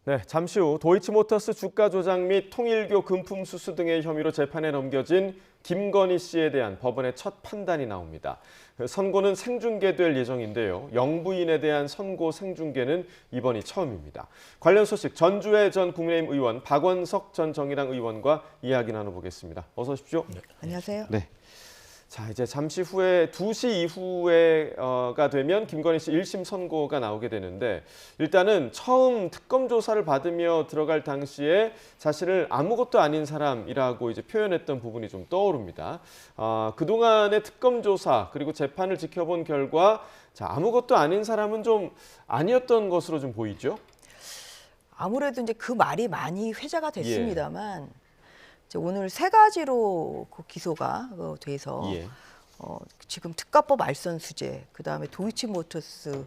네, 잠시 후 도이치모터스 주가 조작 및 통일교 금품 수수 등의 혐의로 재판에 넘겨진 김건희 씨에 대한 법원의 첫 판단이 나옵니다. 선고는 생중계될 예정인데요. 영부인에 대한 선고 생중계는 이번이 처음입니다. 관련 소식 전주의 전 국민의힘 의원 박원석 전 정의당 의원과 이야기 나눠보겠습니다. 어서 오십시오. 네. 안녕하세요. 네. 자, 이제 잠시 후에 2시 이후가 되면 김건희 씨 1심 선고가 나오게 되는데 일단은 처음 특검 조사를 받으며 들어갈 당시에 자신을 아무것도 아닌 사람이라고 이제 표현했던 부분이 좀 떠오릅니다. 그동안의 특검 조사 그리고 재판을 지켜본 결과 자, 아무것도 아닌 사람은 좀 아니었던 것으로 좀 보이죠? 아무래도 이제 그 말이 많이 회자가 됐습니다만 이제 오늘 세 가지로 그 기소가 돼서 지금 특가법 알선 수재, 그다음에 도이치모터스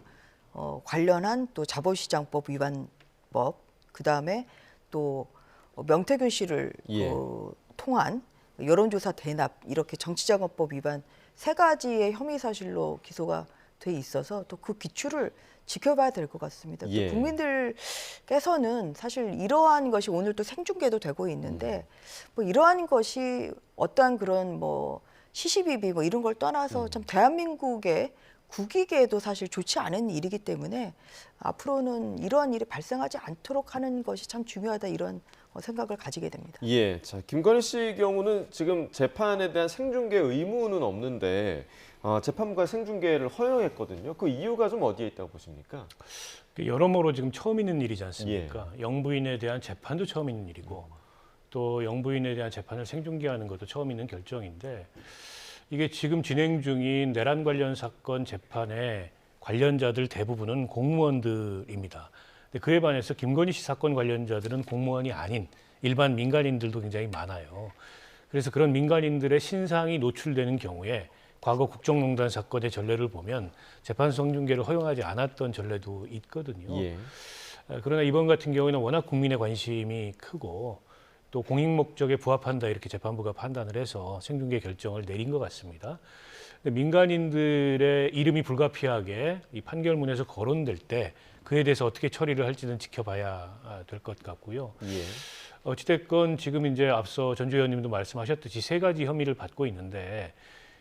관련한 또 자본시장법 위반법, 그다음에 또 명태균 씨를 통한 여론조사 대납 이렇게 정치자금법 위반 세 가지의 혐의 사실로 기소가 돼 있어서 또 그 기출을 지켜봐야 될 것 같습니다. 또 국민들께서는 사실 이러한 것이 오늘 또 생중계도 되고 있는데 뭐 이러한 것이 어떠한 그런 뭐 시시비비 뭐 이런 걸 떠나서 참 대한민국의 국익에도 사실 좋지 않은 일이기 때문에 앞으로는 이러한 일이 발생하지 않도록 하는 것이 참 중요하다 이런 생각을 가지게 됩니다. 예, 자 김건희 씨 경우는 지금 재판에 대한 생중계 의무는 없는데 재판부가 생중계를 허용했거든요. 그 이유가 좀 어디에 있다고 보십니까? 여러모로 지금 처음 있는 일이지 않습니까? 영부인에 대한 재판도 처음 있는 일이고 또 영부인에 대한 재판을 생중계하는 것도 처음 있는 결정인데 이게 지금 진행 중인 내란 관련 사건 재판의 관련자들 대부분은 공무원들입니다. 근데 그에 반해서 김건희 씨 사건 관련자들은 공무원이 아닌 일반 민간인들도 굉장히 많아요. 그래서 그런 민간인들의 신상이 노출되는 경우에 과거 국정농단 사건의 전례를 보면 재판 생중계를 허용하지 않았던 전례도 있거든요. 그러나 이번 같은 경우에는 워낙 국민의 관심이 크고 또 공익 목적에 부합한다 이렇게 재판부가 판단을 해서 생중계 결정을 내린 것 같습니다. 근데 민간인들의 이름이 불가피하게 이 판결문에서 거론될 때 그에 대해서 어떻게 처리를 할지는 지켜봐야 될 것 같고요. 어찌됐건 지금 이제 앞서 전주 의원님도 말씀하셨듯이 세 가지 혐의를 받고 있는데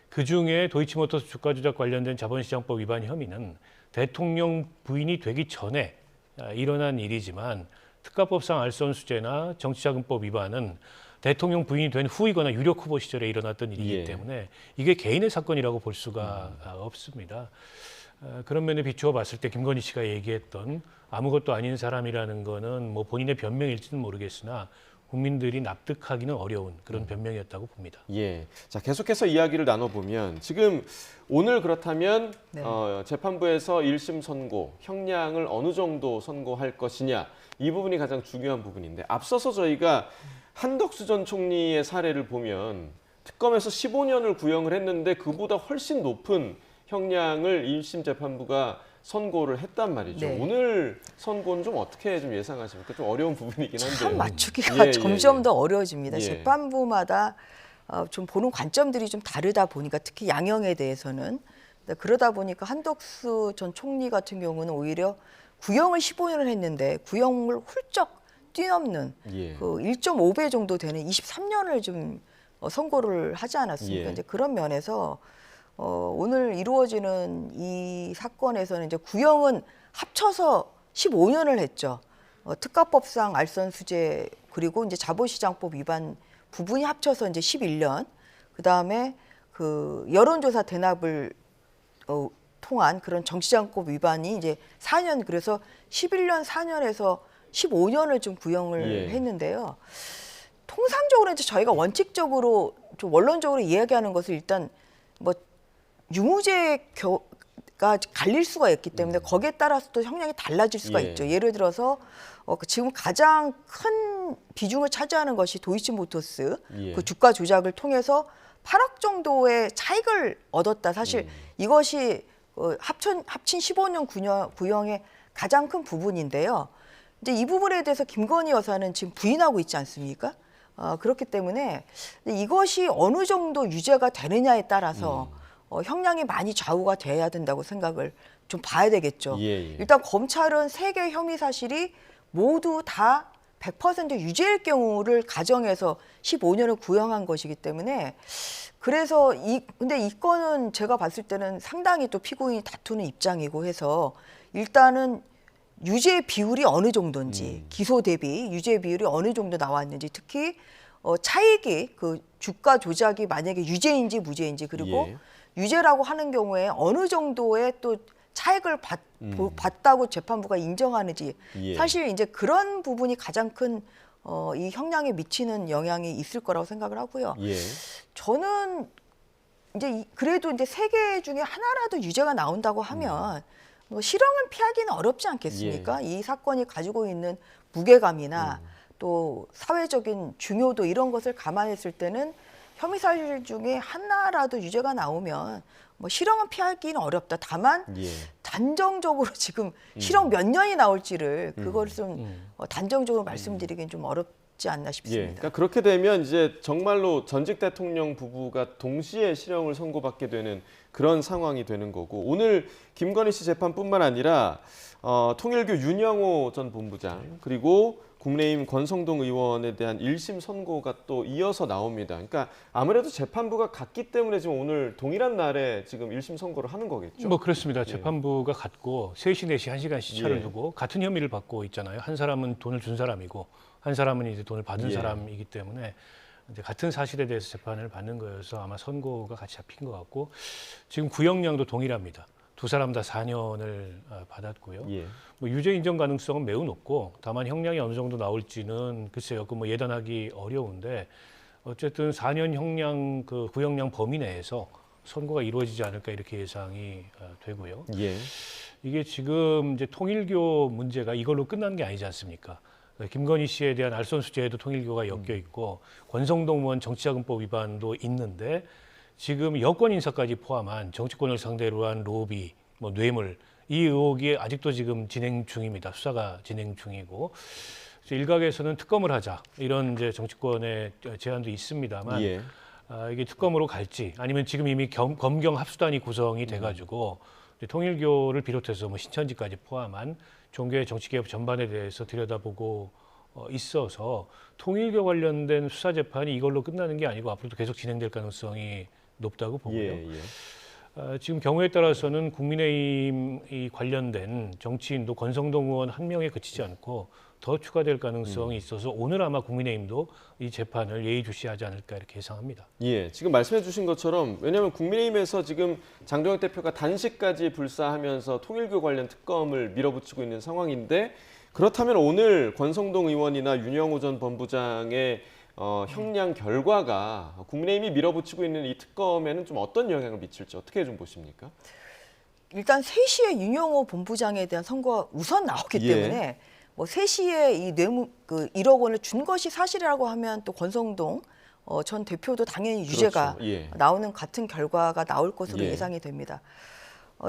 그 중에 도이치모터스 주가 조작 관련된 자본시장법 위반 혐의는 대통령 부인이 되기 전에 일어난 일이지만 특가법상 알선 수재나 정치자금법 위반은 대통령 부인이 된 후이거나 유력 후보 시절에 일어났던 일이기 때문에 이게 개인의 사건이라고 볼 수가 없습니다. 그런 면에 비추어 봤을 때 김건희 씨가 얘기했던 아무것도 아닌 사람이라는 거는 뭐 본인의 변명일지는 모르겠으나 국민들이 납득하기는 어려운 그런 변명이었다고 봅니다. 자 계속해서 이야기를 나눠보면 지금 오늘 그렇다면 재판부에서 1심 선고, 형량을 어느 정도 선고할 것이냐 이 부분이 가장 중요한 부분인데 앞서서 저희가 한덕수 전 총리의 사례를 보면 특검에서 15년을 구형을 했는데 그보다 훨씬 높은 형량을 1심 재판부가 선고를 했단 말이죠. 오늘 선고는 좀 어떻게 좀 예상하십니까? 좀 어려운 부분이긴 한데. 참 맞추기가 점점 더 어려워집니다. 재판부마다 좀 보는 관점들이 좀 다르다 보니까 특히 양형에 대해서는 그러다 보니까 한덕수 전 총리 같은 경우는 오히려 구형을 15년을 했는데 구형을 훌쩍 뛰넘는 그 1.5배 정도 되는 23년을 좀 선고를 하지 않았습니까? 이제 그런 면에서 오늘 이루어지는 이 사건에서는 이제 구형은 합쳐서 15년을 했죠. 특가법상 알선 수재 그리고 이제 자본시장법 위반 부분이 합쳐서 이제 11년. 그다음에 그 여론조사 대납을 통한 그런 정치자금법 위반이 이제 4년 그래서 11년 4년에서 15년을 좀 구형을 했는데요. 통상적으로 이제 저희가 원칙적으로 좀 원론적으로 이야기하는 것을 일단 뭐 유무죄가 갈릴 수가 있기 때문에 거기에 따라서 또 형량이 달라질 수가 있죠. 예를 들어서 지금 가장 큰 비중을 차지하는 것이 도이치모터스 그 주가 조작을 통해서 8억 정도의 차익을 얻었다. 사실 이것이 합친 15년 구형의 가장 큰 부분인데요. 이제 이 부분에 대해서 김건희 여사는 지금 부인하고 있지 않습니까? 그렇기 때문에 이것이 어느 정도 유죄가 되느냐에 따라서 형량이 많이 좌우가 돼야 된다고 생각을 좀 봐야 되겠죠. 일단 검찰은 3개 혐의 사실이 모두 다 100% 유죄일 경우를 가정해서 15년을 구형한 것이기 때문에 그래서 근데 이 건은 제가 봤을 때는 상당히 또 피고인이 다투는 입장이고 해서 일단은 유죄 비율이 어느 정도인지 기소 대비 유죄 비율이 어느 정도 나왔는지 특히 차익이 그 주가 조작이 만약에 유죄인지 무죄인지 그리고 유죄라고 하는 경우에 어느 정도의 또 차익을 받다고 재판부가 인정하는지 사실 이제 그런 부분이 가장 큰 이 형량에 미치는 영향이 있을 거라고 생각을 하고요. 저는 이제 그래도 이제 3개 중에 하나라도 유죄가 나온다고 하면 뭐 실형은 피하기는 어렵지 않겠습니까? 이 사건이 가지고 있는 무게감이나 또 사회적인 중요도 이런 것을 감안했을 때는 혐의 사실 중에 하나라도 유죄가 나오면 뭐 실형은 피하기는 어렵다. 다만 단정적으로 지금 실형 몇 년이 나올지를 그걸 좀 단정적으로 말씀드리기는 좀 어렵지 않나 싶습니다. 그러니까 그렇게 되면 이제 정말로 전직 대통령 부부가 동시에 실형을 선고받게 되는 그런 상황이 되는 거고 오늘 김건희 씨 재판뿐만 아니라 통일교 윤영호 전 본부장 그리고 국민의힘 권성동 의원에 대한 1심 선고가 또 이어서 나옵니다. 그러니까 아무래도 재판부가 같기 때문에 지금 오늘 동일한 날에 지금 1심 선고를 하는 거겠죠? 뭐 그렇습니다. 재판부가 같고 3시, 4시, 1시간씩 차를 두고 같은 혐의를 받고 있잖아요. 한 사람은 돈을 준 사람이고 한 사람은 이제 돈을 받은 사람이기 때문에 이제 같은 사실에 대해서 재판을 받는 거여서 아마 선고가 같이 잡힌 것 같고 지금 구형량도 동일합니다. 두 사람 다 4년을 받았고요. 뭐 유죄 인정 가능성은 매우 높고 다만 형량이 어느 정도 나올지는 글쎄요, 그 뭐 예단하기 어려운데 어쨌든 4년 형량 그 구형량 범위 내에서 선고가 이루어지지 않을까 이렇게 예상이 되고요. 이게 지금 이제 통일교 문제가 이걸로 끝난 게 아니지 않습니까? 김건희 씨에 대한 알선수재에도 통일교가 엮여 있고 권성동 의원 정치자금법 위반도 있는데 지금 여권 인사까지 포함한 정치권을 상대로 한 로비, 뭐 뇌물 이 의혹이 아직도 지금 진행 중입니다. 수사가 진행 중이고 일각에서는 특검을 하자 이런 이제 정치권의 제안도 있습니다만 이게 특검으로 갈지 아니면 지금 이미 검경 합수단이 구성이 돼가지고 통일교를 비롯해서 뭐 신천지까지 포함한 종교의 정치개혁 전반에 대해서 들여다보고 있어서 통일교 관련된 수사 재판이 이걸로 끝나는 게 아니고 앞으로도 계속 진행될 가능성이 높다고 보고요. 지금 경우에 따라서는 국민의힘이 관련된 정치인도 권성동 의원 한 명에 그치지 않고 더 추가될 가능성이 있어서 오늘 아마 국민의힘도 이 재판을 예의주시하지 않을까 이렇게 예상합니다. 지금 말씀해 주신 것처럼 왜냐하면 국민의힘에서 지금 장동혁 대표가 단식까지 불사하면서 통일교 관련 특검을 밀어붙이고 있는 상황인데 그렇다면 오늘 권성동 의원이나 윤영호 전 본부장의 형량 결과가 국민의힘이 밀어붙이고 있는 이 특검에는 좀 어떤 영향을 미칠지 어떻게 좀 보십니까? 일단 3시에 윤영호 본부장에 대한 선고가 우선 나오기 때문에 뭐 3시에 이 그 1억 원을 준 것이 사실이라고 하면 또 권성동 전 대표도 당연히 유죄가 나오는 같은 결과가 나올 것으로 예상이 됩니다.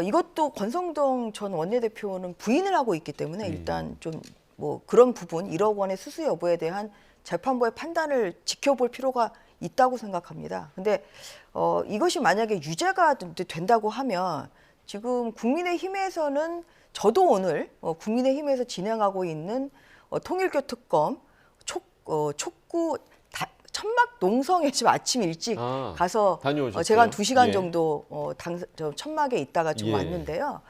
이것도 권성동 전 원내대표는 부인을 하고 있기 때문에 일단 좀 뭐 그런 부분 1억 원의 수수 여부에 대한 재판부의 판단을 지켜볼 필요가 있다고 생각합니다. 근데 이것이 만약에 유죄가 된다고 하면 지금 국민의힘에서는 저도 오늘 국민의힘에서 진행하고 있는 통일교 특검 촉구 천막 농성에 지금 아침 일찍 가서 다녀오셨어요? 제가 한 2시간 정도 천막에 있다가 좀 왔는데요.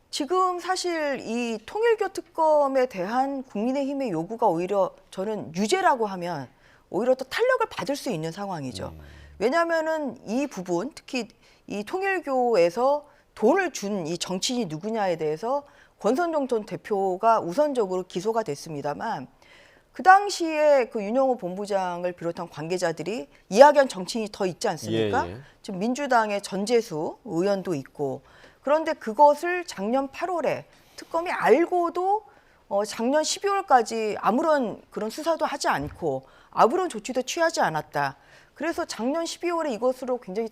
지금 사실 이 통일교 특검에 대한 국민의힘의 요구가 오히려 저는 유죄라고 하면 오히려 또 탄력을 받을 수 있는 상황이죠. 왜냐하면은 이 부분 특히 이 통일교에서 돈을 준 이 정치인이 누구냐에 대해서 권성동 전 대표가 우선적으로 기소가 됐습니다만 그 당시에 그 윤영호 본부장을 비롯한 관계자들이 이야기한 정치인이 더 있지 않습니까? 지금 민주당의 전재수 의원도 있고 그런데 그것을 작년 8월에 특검이 알고도 작년 12월까지 아무런 그런 수사도 하지 않고 아무런 조치도 취하지 않았다. 그래서 작년 12월에 이것으로 굉장히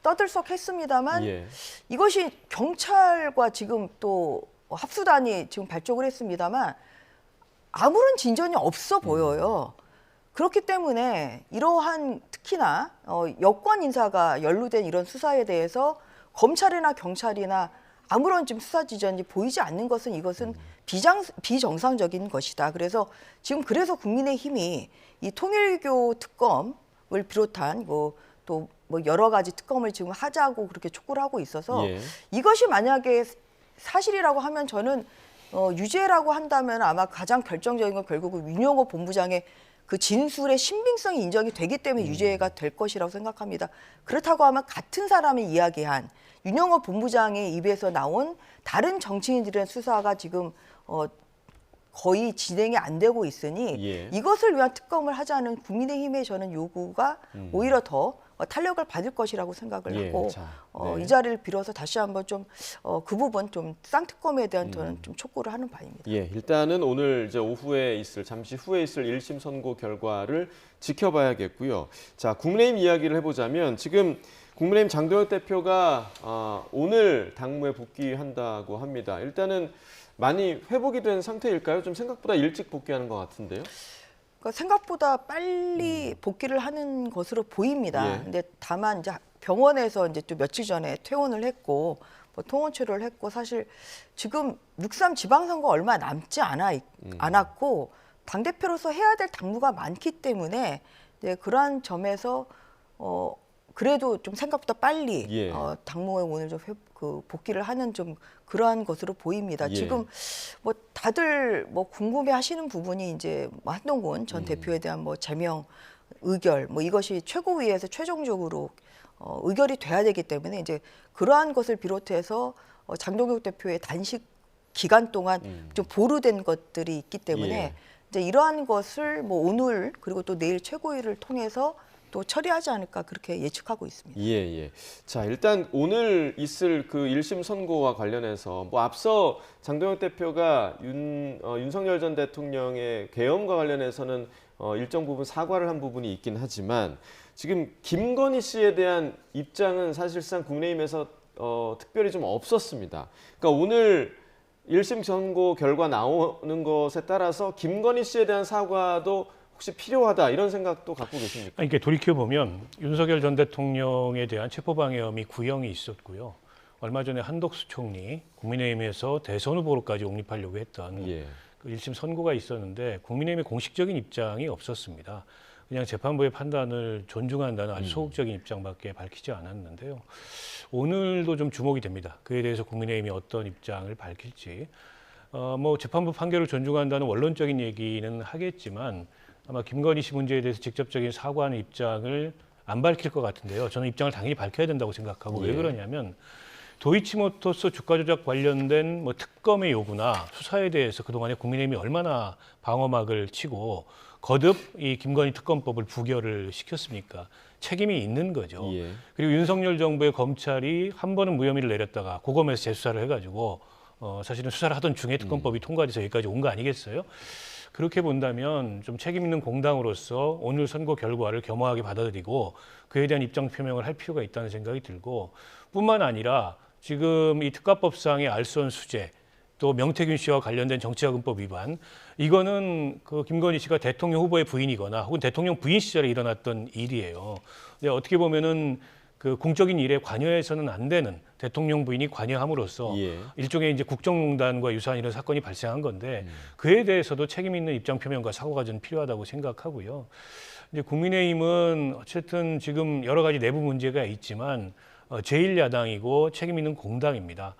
떠들썩했습니다만 이것이 경찰과 지금 또 합수단이 지금 발족을 했습니다만 아무런 진전이 없어 보여요. 그렇기 때문에 이러한 특히나 여권 인사가 연루된 이런 수사에 대해서 검찰이나 경찰이나 아무런 지금 수사 지전이 보이지 않는 것은 이것은 비정상적인 것이다. 그래서 지금 그래서 국민의힘이 이 통일교 특검을 비롯한 또 뭐 여러 가지 특검을 지금 하자고 그렇게 촉구를 하고 있어서 예. 이것이 만약에 사실이라고 하면 저는 유죄라고 한다면 아마 가장 결정적인 건 결국은 윤영호 본부장의 그 진술의 신빙성이 인정이 되기 때문에 유죄가 될 것이라고 생각합니다. 그렇다고 하면 같은 사람이 이야기한 윤영호 본부장의 입에서 나온 다른 정치인들의 수사가 지금 거의 진행이 안 되고 있으니 예. 이것을 위한 특검을 하자는 국민의힘의 저는 요구가 오히려 더 탄력을 받을 것이라고 생각을 예, 하고 자, 네. 이 자리를 빌어서 다시 한번 좀 그 부분 좀 쌍특검에 대한 저는 좀 촉구를 하는 바입니다. 예, 일단은 오늘 이제 잠시 후에 있을 1심 선고 결과를 지켜봐야겠고요. 자, 국민의힘 이야기를 해보자면 지금 국민의힘 장도혁 대표가 오늘 당무에 복귀한다고 합니다. 일단은 많이 회복이 된 상태일까요? 좀 생각보다 일찍 복귀하는 것 같은데요. 그러니까 생각보다 빨리 복귀를 하는 것으로 보입니다. 예. 근데 다만 이제 병원에서 이제 또 며칠 전에 퇴원을 했고 뭐 통원 치료를 했고 사실 지금 6.3 지방선거 얼마 남지 않았고 당대표로서 해야 될 당무가 많기 때문에 네, 그러한 점에서 그래도 좀 생각보다 빨리 예. 당무에 오늘 좀 복귀를 하는 좀 그러한 것으로 보입니다. 예. 지금 뭐 다들 뭐 궁금해하시는 부분이 이제 뭐 한동훈 전 대표에 대한 뭐 제명 의결 뭐 이것이 최고위에서 최종적으로 의결이 돼야 되기 때문에 이제 그러한 것을 비롯해서 장동혁 대표의 단식 기간 동안 좀 보류된 것들이 있기 때문에 예. 이제 이러한 것을 뭐 오늘 그리고 또 내일 최고위를 통해서 또 처리하지 않을까 그렇게 예측하고 있습니다. 예, 예. 자, 일단 오늘 있을 그 1심 선고와 관련해서 뭐 앞서 장동혁 대표가 윤석열 전 대통령의 계엄과 관련해서는 일정 부분 사과를 한 부분이 있긴 하지만 지금 김건희 씨에 대한 입장은 사실상 국민의힘에서 특별히 좀 없었습니다. 그러니까 오늘 1심 선고 결과 나오는 것에 따라서 김건희 씨에 대한 사과도 혹시 필요하다 이런 생각도 갖고 계십니까? 이렇게 돌이켜 보면 윤석열 전 대통령에 대한 체포방해 혐의 구형이 있었고요. 얼마 전에 한덕수 총리 국민의힘에서 대선 후보로까지 옹립하려고 했던 예. 그 1심 선고가 있었는데 국민의힘의 공식적인 입장이 없었습니다. 그냥 재판부의 판단을 존중한다는 아주 소극적인 입장밖에 밝히지 않았는데요. 오늘도 좀 주목이 됩니다. 그에 대해서 국민의힘이 어떤 입장을 밝힐지. 뭐 재판부 판결을 존중한다는 원론적인 얘기는 하겠지만 아마 김건희 씨 문제에 대해서 직접적인 사과하는 입장을 안 밝힐 것 같은데요. 저는 입장을 당연히 밝혀야 된다고 생각하고 예. 왜 그러냐면 도이치모터스 주가 조작 관련된 뭐 특검의 요구나 수사에 대해서 그동안에 국민의힘이 얼마나 방어막을 치고 거듭 이 김건희 특검법을 부결을 시켰습니까? 책임이 있는 거죠. 예. 그리고 윤석열 정부의 검찰이 한 번은 무혐의를 내렸다가 고검에서 재수사를 해가지고 사실은 수사를 하던 중에 특검법이 통과돼서 여기까지 온 거 아니겠어요? 그렇게 본다면 좀 책임 있는 공당으로서 오늘 선거 결과를 겸허하게 받아들이고 그에 대한 입장 표명을 할 필요가 있다는 생각이 들고 뿐만 아니라 지금 이 특가법상의 알선 수재 또 명태균 씨와 관련된 정치자금법 위반 이거는 그 김건희 씨가 대통령 후보의 부인이거나 혹은 대통령 부인 시절에 일어났던 일이에요. 근데 어떻게 보면은 그 공적인 일에 관여해서는 안 되는 대통령 부인이 관여함으로써 예. 일종의 이제 국정농단과 유사한 이런 사건이 발생한 건데 그에 대해서도 책임 있는 입장 표명과 사과가 좀 필요하다고 생각하고요. 이제 국민의힘은 어쨌든 지금 여러 가지 내부 문제가 있지만 제1야당이고 책임 있는 공당입니다.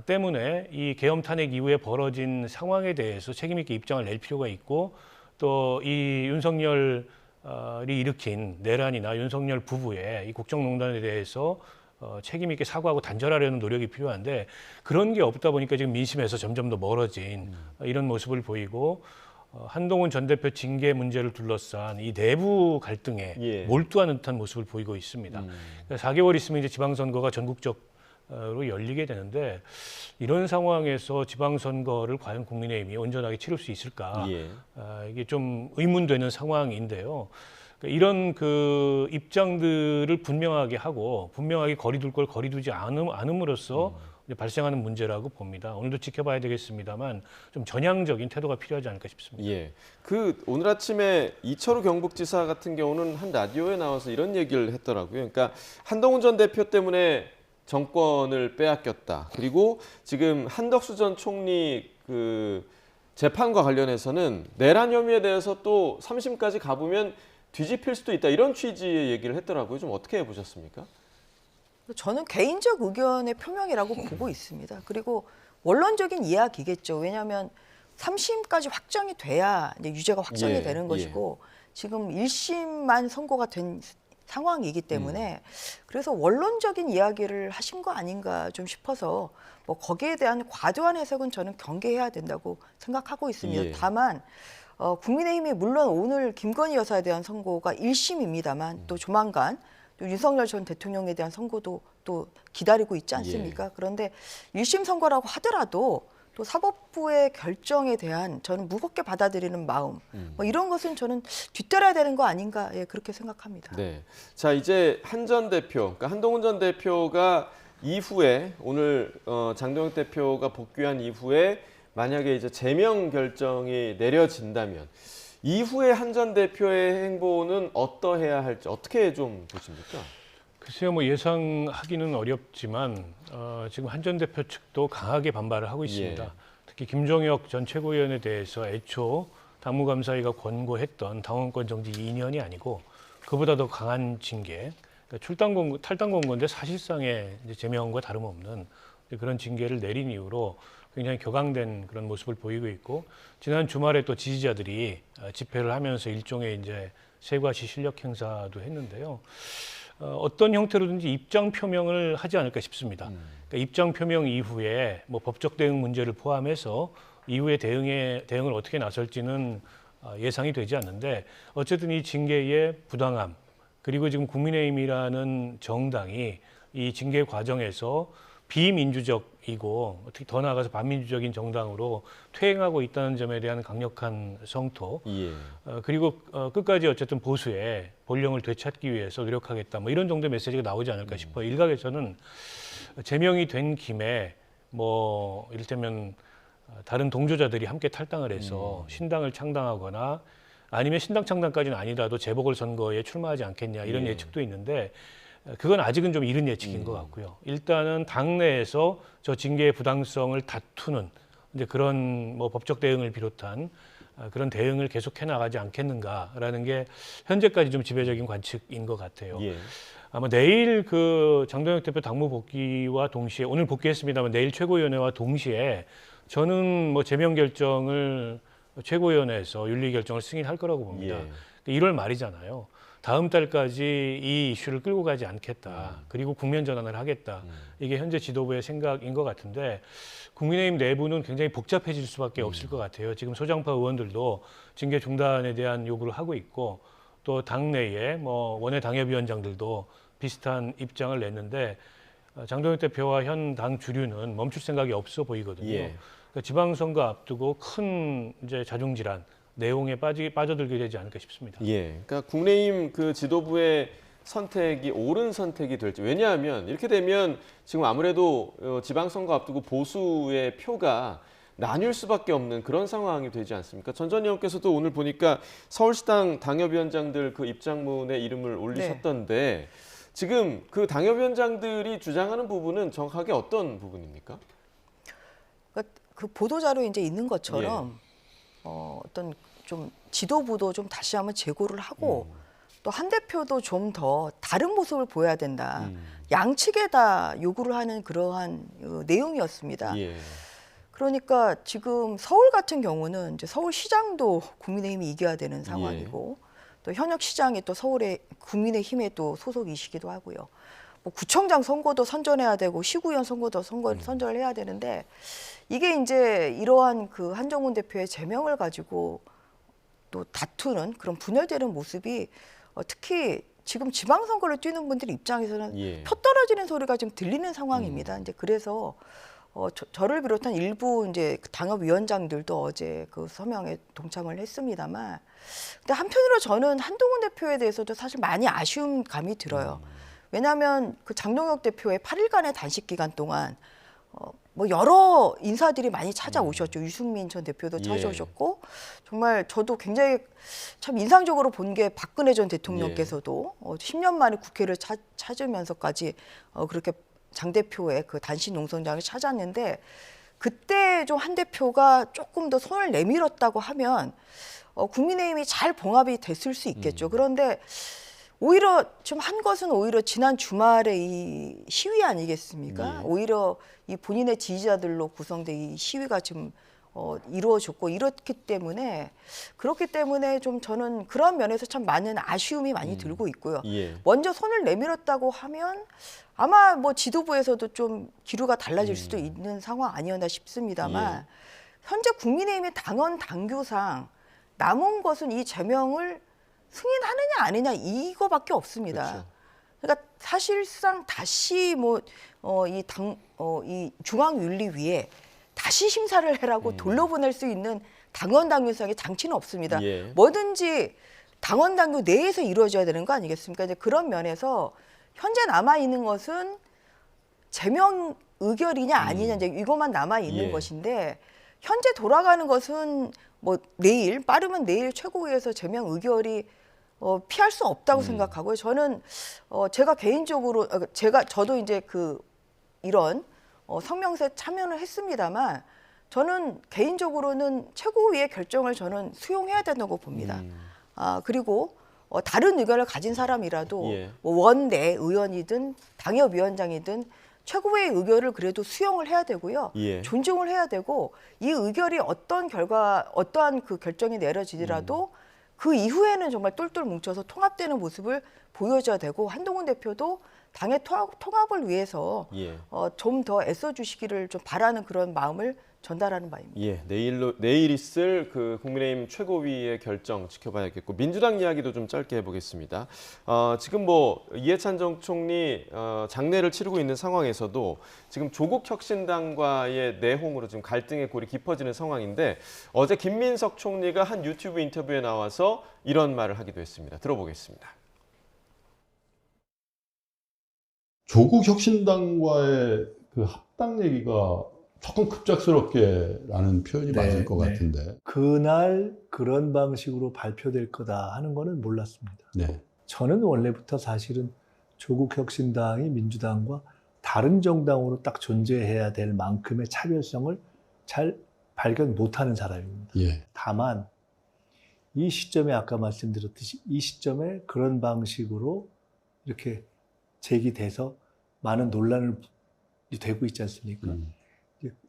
때문에 이 계엄 탄핵 이후에 벌어진 상황에 대해서 책임 있게 입장을 낼 필요가 있고 또 이 윤석열이 일으킨 내란이나 윤석열 부부의 이 국정농단에 대해서 책임 있게 사과하고 단절하려는 노력이 필요한데 그런 게 없다 보니까 지금 민심에서 점점 더 멀어진 이런 모습을 보이고 한동훈 전 대표 징계 문제를 둘러싼 이 내부 갈등에 예. 몰두하는 듯한 모습을 보이고 있습니다. 4개월 있으면 이제 지방선거가 전국적으로 열리게 되는데 이런 상황에서 지방선거를 과연 국민의힘이 온전하게 치를 수 있을까? 예. 이게 좀 의문되는 상황인데요. 이런 그 입장들을 분명하게 하고 분명하게 거리둘 걸 거리두지 않음으로써 이제 발생하는 문제라고 봅니다. 오늘도 지켜봐야 되겠습니다만 좀 전향적인 태도가 필요하지 않을까 싶습니다. 예. 그 오늘 아침에 이철우 경북지사 같은 경우는 한 라디오에 나와서 이런 얘기를 했더라고요. 그러니까 한동훈 전 대표 때문에 정권을 빼앗겼다. 그리고 지금 한덕수 전 총리 그 재판과 관련해서는 내란 혐의에 대해서 또 3심까지 가보면 뒤집힐 수도 있다 이런 취지의 얘기를 했더라고요. 좀 어떻게 보셨습니까? 저는 개인적 의견의 표명이라고 보고 있습니다. 그리고 원론적인 이야기겠죠. 왜냐하면 3심까지 확정이 돼야 이제 유죄가 확정이 되는 것이고 지금 1심만 선고가 된 상황이기 때문에 그래서 원론적인 이야기를 하신 거 아닌가 좀 싶어서 뭐 거기에 대한 과도한 해석은 저는 경계해야 된다고 생각하고 있습니다. 다만 국민의힘이 물론 오늘 김건희 여사에 대한 선고가 1심입니다만 또 조만간 또 윤석열 전 대통령에 대한 선고도 또 기다리고 있지 않습니까? 그런데 1심 선고라고 하더라도 또 사법부의 결정에 대한 저는 무겁게 받아들이는 마음 뭐 이런 것은 저는 뒤따라야 되는 거 아닌가 그렇게 생각합니다. 네. 자 이제 한 전 대표, 그러니까 한동훈 전 대표가 이후에 오늘 장동혁 대표가 복귀한 이후에 만약에 이제 제명 결정이 내려진다면 이후에 한 전 대표의 행보는 어떠해야 할지 어떻게 좀 보십니까? 글쎄요, 뭐 예상하기는 어렵지만 지금 한 전 대표 측도 강하게 반발을 하고 있습니다. 특히 김종혁 전 최고위원에 대해서 애초 당무감사위가 권고했던 당원권 정지 2년이 아니고 그보다 더 강한 징계, 그러니까 탈당 권고인데 사실상의 이제 제명과 다름없는 그런 징계를 내린 이후로 굉장히 격앙된 그런 모습을 보이고 있고 지난 주말에 또 지지자들이 집회를 하면서 일종의 이제 세과시 실력 행사도 했는데요. 어떤 형태로든지 입장 표명을 하지 않을까 싶습니다. 그러니까 입장 표명 이후에 뭐 법적 대응 문제를 포함해서 이후에 대응을 어떻게 나설지는 예상이 되지 않는데 어쨌든 이 징계의 부당함 그리고 지금 국민의힘이라는 정당이 이 징계 과정에서 비민주적이고 어떻게 더 나아가서 반민주적인 정당으로 퇴행하고 있다는 점에 대한 강력한 성토 그리고 끝까지 어쨌든 보수의 본령을 되찾기 위해서 노력하겠다 뭐 이런 정도의 메시지가 나오지 않을까 싶어요. 일각에서는 제명이 된 김에 뭐 이를테면 다른 동조자들이 함께 탈당을 해서 신당을 창당하거나 아니면 신당 창당까지는 아니라도 재보궐선거에 출마하지 않겠냐 이런 예측도 있는데 그건 아직은 좀 이른 예측인 것 같고요. 일단은 당내에서 저 징계의 부당성을 다투는 이제 그런 뭐 법적 대응을 비롯한 그런 대응을 계속해 나가지 않겠는가라는 게 현재까지 좀 지배적인 관측인 것 같아요. 아마 내일 그 장동혁 대표 당무 복귀와 동시에 오늘 복귀했습니다만 내일 최고위원회와 동시에 저는 뭐 제명 결정을 최고위원회에서 윤리 결정을 승인할 거라고 봅니다. 1월 말이잖아요. 다음 달까지 이 이슈를 끌고 가지 않겠다. 그리고 국면 전환을 하겠다. 이게 현재 지도부의 생각인 것 같은데 국민의힘 내부는 굉장히 복잡해질 수밖에 없을 것 같아요. 지금 소장파 의원들도 징계 중단에 대한 요구를 하고 있고 또 당내에 뭐 원외 당협위원장들도 비슷한 입장을 냈는데 장동혁 대표와 현 당 주류는 멈출 생각이 없어 보이거든요. 그러니까 지방선거 앞두고 큰 이제 자중질환 내용에 빠져들게 되지 않을까 싶습니다. 그러니까 국민의힘 그 지도부의 선택이 옳은 선택이 될지 왜냐하면 이렇게 되면 지금 아무래도 지방선거 앞두고 보수의 표가 나뉠 수밖에 없는 그런 상황이 되지 않습니까? 전 전 의원께서도 오늘 보니까 서울시당 당협위원장들 그 입장문에 이름을 올리셨던데 지금 그 당협위원장들이 주장하는 부분은 정확하게 어떤 부분입니까? 그러니까 그 보도자료에 이제 있는 것처럼 어떤 좀 지도부도 좀 다시 한번 재고를 하고 또 한 대표도 좀 더 다른 모습을 보여야 된다. 양측에 다 요구를 하는 그러한 내용이었습니다. 그러니까 지금 서울 같은 경우는 이제 서울시장도 국민의힘이 이겨야 되는 상황이고 또 현역 시장이 또 서울의 국민의힘의 또 소속이시기도 하고요. 뭐 구청장 선거도 선전해야 되고 시구위원 선거도 선전을 해야 되는데 이게 이제 이러한 그 한동훈 대표의 제명을 가지고 또 다투는 그런 분열되는 모습이 특히 지금 지방선거를 뛰는 분들 입장에서는 표 떨어지는 소리가 지금 들리는 상황입니다. 이제 그래서 저를 비롯한 일부 이제 당협위원장들도 어제 그 서명에 동참을 했습니다만, 근데 한편으로 저는 한동훈 대표에 대해서도 사실 많이 아쉬운 감이 들어요. 왜냐하면 그 장동혁 대표의 8일간의 단식 기간 동안 뭐 여러 인사들이 많이 찾아오셨죠. 유승민 전 대표도 찾아오셨고 정말 저도 굉장히 참 인상적으로 본 게 박근혜 전 대통령께서도 10년 만에 국회를 찾으면서까지 그렇게 장 대표의 그 단식 농성장을 찾았는데 그때 좀 한 대표가 조금 더 손을 내밀었다고 하면 국민의힘이 잘 봉합이 됐을 수 있겠죠. 그런데 오히려 좀 한 것은 오히려 지난 주말에 이 시위 아니겠습니까? 오히려 이 본인의 지지자들로 구성된 이 시위가 지금 이루어졌고 이렇기 때문에 그렇기 때문에 좀 저는 그런 면에서 참 많은 아쉬움이 많이 들고 있고요. 먼저 손을 내밀었다고 하면 아마 뭐 지도부에서도 좀 기류가 달라질 수도 있는 상황 아니었나 싶습니다만 현재 국민의힘의 당원 당규상 남은 것은 이 제명을 승인하느냐 아니냐 이거밖에 없습니다. 그렇죠. 그러니까 사실상 다시 이 중앙윤리위에 다시 심사를 해라고 돌려보낼 수 있는 당원 당규상의 장치는 없습니다. 뭐든지 당원 당규 내에서 이루어져야 되는 거 아니겠습니까? 이제 그런 면에서 현재 남아 있는 것은 제명 의결이냐 아니냐 이제 이것만 남아 있는 것인데 현재 돌아가는 것은 뭐 내일 빠르면 내일 최고위에서 제명 의결이 피할 수 없다고 생각하고요. 저는 제가 개인적으로 저도 이제 이런 성명서에 참여를 했습니다만 저는 개인적으로는 최고위의 결정을 저는 수용해야 된다고 봅니다. 그리고 다른 의견을 가진 사람이라도 뭐 원내 의원이든 당협위원장이든 최고위의 의견을 그래도 수용을 해야 되고요. 존중을 해야 되고 이 의결이 어떠한 그 결정이 내려지더라도 그 이후에는 정말 똘똘 뭉쳐서 통합되는 모습을 보여줘야 되고 한동훈 대표도 당의 통합을 위해서 좀 더 애써주시기를 좀 바라는 그런 마음을 전달하는 바입니다. 내일 있을 그 국민의힘 최고위의 결정 지켜봐야겠고 민주당 이야기도 좀 짧게 해보겠습니다. 지금 뭐 이해찬 전 총리 장례를 치르고 있는 상황에서도 지금 조국 혁신당과의 내홍으로 지금 갈등의 골이 깊어지는 상황인데 어제 김민석 총리가 한 유튜브 인터뷰에 나와서 이런 말을 하기도 했습니다. 들어보겠습니다. 조국 혁신당과의 그 합당 얘기가 조금 급작스럽게라는 표현이 맞을 것 같은데. 그날 그런 방식으로 발표될 거다 하는 거는 몰랐습니다. 저는 원래부터 사실은 조국 혁신당이 민주당과 다른 정당으로 딱 존재해야 될 만큼의 차별성을 잘 발견 못하는 사람입니다. 다만 이 시점에 아까 말씀드렸듯이 이 시점에 그런 방식으로 이렇게 제기돼서 많은 논란이 되고 있지 않습니까?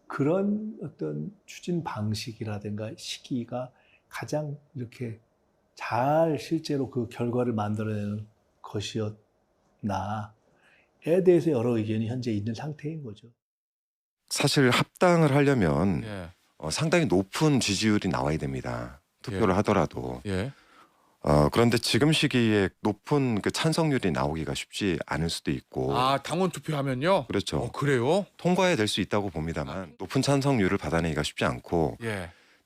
그런 어떤 추진 방식이라든가 시기가 가장 이렇게 잘 실제로 그 결과를 만들어내는 것이었나에 대해서 여러 의견이 현재 있는 상태인 거죠. 사실 합당을 하려면 상당히 높은 지지율이 나와야 됩니다. 투표를 하더라도. 그런데 지금 시기에 높은 그 찬성률이 나오기가 쉽지 않을 수도 있고. 당원 투표하면요? 그렇죠. 그래요? 통과해야 될 수 있다고 봅니다만 높은 찬성률을 받아내기가 쉽지 않고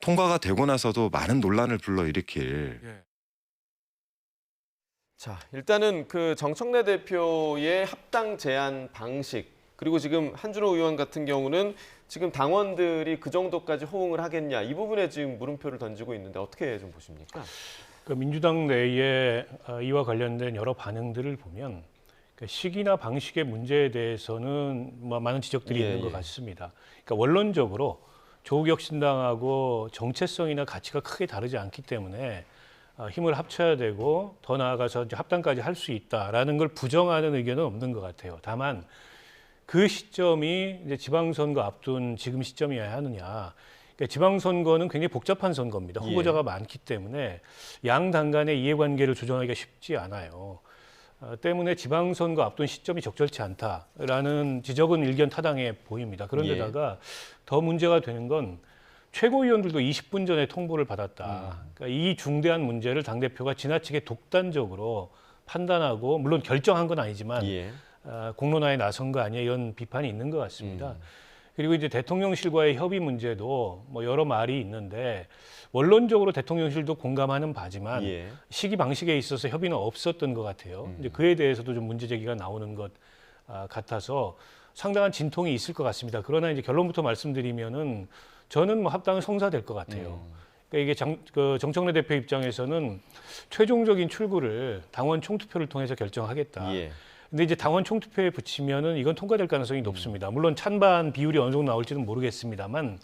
통과가 되고 나서도 많은 논란을 불러일으킬. 자, 일단은 그 정청래 대표의 합당 제안 방식 그리고 지금 한준호 의원 같은 경우는 지금 당원들이 그 정도까지 호응을 하겠냐 이 부분에 지금 물음표를 던지고 있는데 어떻게 좀 보십니까? 그 민주당 내에 이와 관련된 여러 반응들을 보면 시기나 방식의 문제에 대해서는 많은 지적들이 있는 것 같습니다. 그러니까 원론적으로 조국 혁신당하고 정체성이나 가치가 크게 다르지 않기 때문에 힘을 합쳐야 되고 더 나아가서 이제 합당까지 할 수 있다라는 걸 부정하는 의견은 없는 것 같아요. 다만 그 시점이 이제 지방선거 앞둔 지금 시점이어야 하느냐. 그러니까 지방선거는 굉장히 복잡한 선거입니다. 후보자가 많기 때문에 양 당 간의 이해관계를 조정하기가 쉽지 않아요. 때문에 지방선거 앞둔 시점이 적절치 않다라는 지적은 일견 타당해 보입니다. 그런데다가 더 문제가 되는 건 최고위원들도 20분 전에 통보를 받았다. 그러니까 이 중대한 문제를 당대표가 지나치게 독단적으로 판단하고 물론 결정한 건 아니지만 공론화에 나선 거 아니냐 이런 비판이 있는 것 같습니다. 그리고 이제 대통령실과의 협의 문제도 뭐 여러 말이 있는데 원론적으로 대통령실도 공감하는 바지만 시기 방식에 있어서 협의는 없었던 것 같아요. 이제 그에 대해서도 좀 문제 제기가 나오는 것 같아서 상당한 진통이 있을 것 같습니다. 그러나 이제 결론부터 말씀드리면은 저는 뭐 합당은 성사될 것 같아요. 그러니까 이게 정청래 대표 입장에서는 최종적인 출구를 당원 총투표를 통해서 결정하겠다. 근데 이제 당원 총투표에 붙이면은 이건 통과될 가능성이 높습니다. 물론 찬반 비율이 어느 정도 나올지는 모르겠습니다만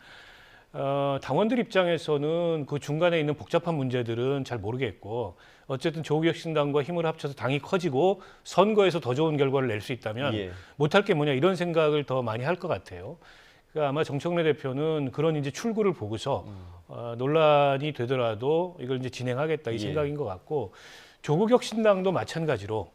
당원들 입장에서는 그 중간에 있는 복잡한 문제들은 잘 모르겠고 어쨌든 조국혁신당과 힘을 합쳐서 당이 커지고 선거에서 더 좋은 결과를 낼 수 있다면 예. 못할 게 뭐냐 이런 생각을 더 많이 할 것 같아요. 그러니까 아마 정청래 대표는 그런 이제 출구를 보고서 논란이 되더라도 이걸 이제 진행하겠다 이 예. 생각인 것 같고 조국혁신당도 마찬가지로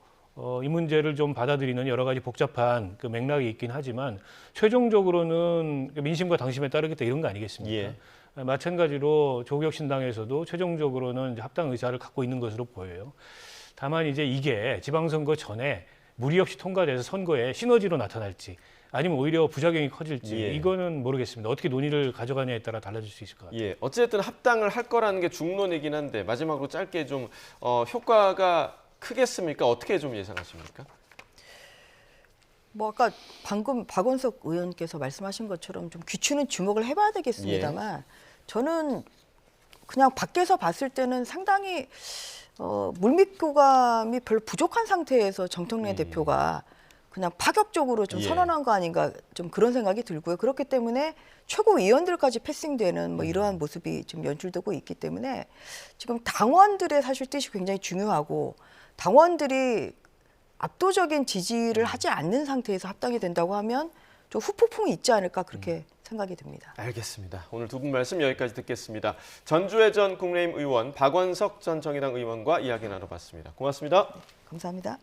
이 문제를 좀 받아들이는 여러 가지 복잡한 그 맥락이 있긴 하지만 최종적으로는 민심과 당심에 따르겠다 이런 거 아니겠습니까? 예. 마찬가지로 조국혁신당에서도 최종적으로는 이제 합당 의사를 갖고 있는 것으로 보여요. 다만 이제 이게 지방선거 전에 무리 없이 통과돼서 선거에 시너지로 나타날지 아니면 오히려 부작용이 커질지 예. 이거는 모르겠습니다. 어떻게 논의를 가져가냐에 따라 달라질 수 있을 것 같아요. 예, 어쨌든 합당을 할 거라는 게 중론이긴 한데 마지막으로 짧게 좀 효과가 크겠습니까? 어떻게 좀 예상하십니까? 뭐 아까 방금 박원석 의원께서 말씀하신 것처럼 좀 귀추는 주목을 해봐야 되겠습니다만 저는 그냥 밖에서 봤을 때는 상당히 물밑교감이 별로 부족한 상태에서 정청래 대표가 그냥 파격적으로 좀 예. 선언한 거 아닌가 좀 그런 생각이 들고요. 그렇기 때문에 최고위원들까지 패싱되는 뭐 이러한 모습이 좀 연출되고 있기 때문에 지금 당원들의 사실 뜻이 굉장히 중요하고 당원들이 압도적인 지지를 하지 않는 상태에서 합당이 된다고 하면 좀 후폭풍이 있지 않을까 그렇게 생각이 듭니다. 알겠습니다. 오늘 두 분 말씀 여기까지 듣겠습니다. 전주회 전 국민의힘 의원 박원석 전 정의당 의원과 이야기 나눠봤습니다. 고맙습니다. 감사합니다.